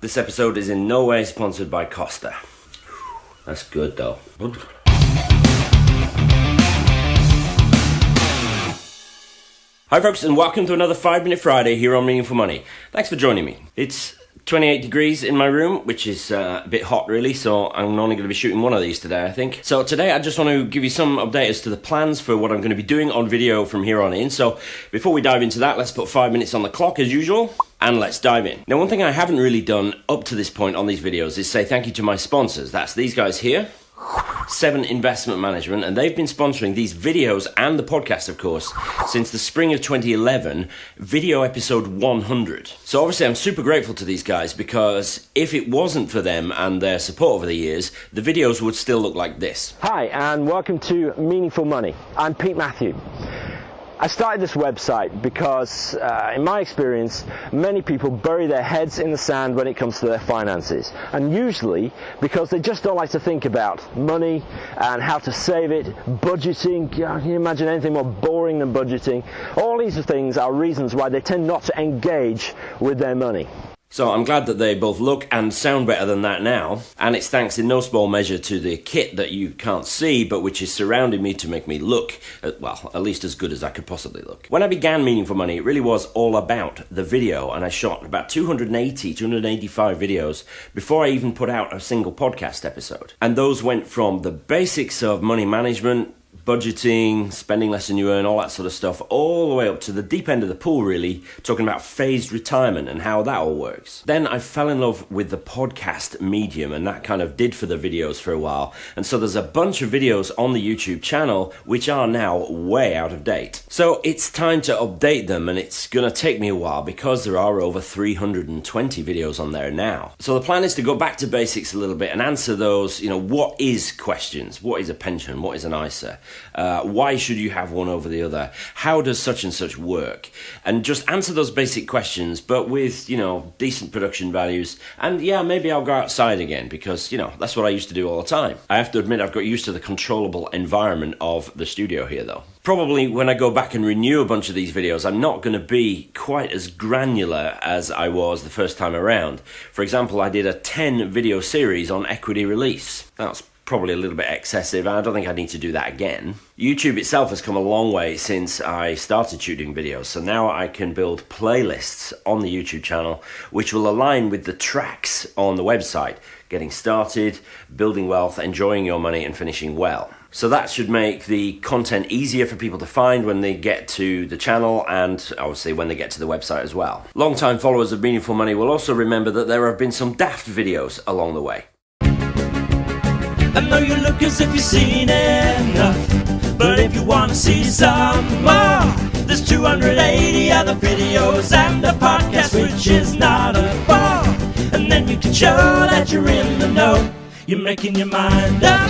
This episode is in no way sponsored by Costa. That's good though. Hi folks, and welcome to another 5-Minute Friday here on Meaningful Money. Thanks for joining me. It's 28 degrees in my room, which is a bit hot really, so I'm only going to be shooting one of these today, I think. So today I just want to give you some update as to the plans for what I'm going to be doing on video from here on in. So before we dive into that, let's put 5 minutes on the clock as usual, and let's dive in. Now, one thing I haven't really done up to this point on these videos is say thank you to my sponsors. That's these guys here. 7 Investment Management, and they've been sponsoring these videos and the podcast, of course, since the spring of 2011, video episode 100. So obviously I'm super grateful to these guys, because if it wasn't for them and their support over the years, the videos would still look like this. Hi, and welcome to Meaningful Money. I'm Pete Matthew. I started this website because, in my experience, many people bury their heads in the sand when it comes to their finances. And usually because they just don't like to think about money and how to save it, budgeting. Can you imagine anything more boring than budgeting? All these things are reasons why they tend not to engage with their money. So I'm glad that they both look and sound better than that now, and it's thanks in no small measure to the kit that you can't see, but which is surrounding me to make me look, well, at least as good as I could possibly look. When I began Meaningful Money, it really was all about the video, and I shot about 285 videos before I even put out a single podcast episode. And those went from the basics of money management, budgeting, spending less than you earn, all that sort of stuff, all the way up to the deep end of the pool, really, talking about phased retirement and how that all works. Then I fell in love with the podcast medium, and that kind of did for the videos for a while. And so there's a bunch of videos on the YouTube channel which are now way out of date. So it's time to update them, and it's gonna take me a while because there are over 320 videos on there now. So the plan is to go back to basics a little bit and answer those, what is questions? What is a pension? What is an ISA? Why should you have one over the other? How does such and such work? And just answer those basic questions, but with, decent production values. And yeah, maybe I'll go outside again because, that's what I used to do all the time. I have to admit, I've got used to the controllable environment of the studio here though. Probably when I go back and renew a bunch of these videos, I'm not going to be quite as granular as I was the first time around. For example, I did a 10 video series on equity release. That's probably a little bit excessive, and I don't think I need to do that again. YouTube itself has come a long way since I started shooting videos, so now I can build playlists on the YouTube channel which will align with the tracks on the website: getting started, building wealth, enjoying your money, and finishing well. So that should make the content easier for people to find when they get to the channel, and obviously when they get to the website as well. Long-time followers of Meaningful Money will also remember that there have been some daft videos along the way. I know you look as if you've seen enough, but if you want to see some more, there's 280 other videos and a podcast which is not a bore. And then you can show that you're in the know, you're making your mind up.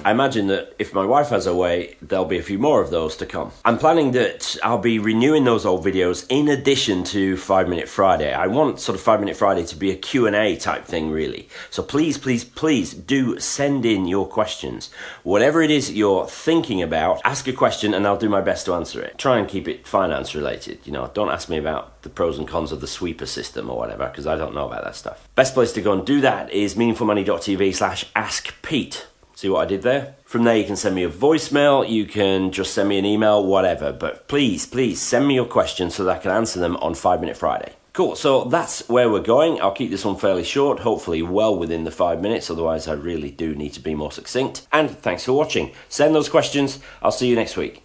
I imagine that if my wife has her way, there'll be a few more of those to come. I'm planning that I'll be renewing those old videos in addition to 5-Minute Friday. I want sort of 5-Minute Friday to be a Q&A type thing, really. So please, please, please do send in your questions. Whatever it is you're thinking about, ask a question and I'll do my best to answer it. Try and keep it finance related. Don't ask me about the pros and cons of the sweeper system or whatever, because I don't know about that stuff. Best place to go and do that is meaningfulmoney.tv/askpete. See what I did there? From there you can send me a voicemail, you can just send me an email, whatever. But please, please send me your questions so that I can answer them on 5-Minute Friday. Cool, so that's where we're going. I'll keep this one fairly short, hopefully well within the 5 minutes, otherwise I really do need to be more succinct. And thanks for watching. Send those questions, I'll see you next week.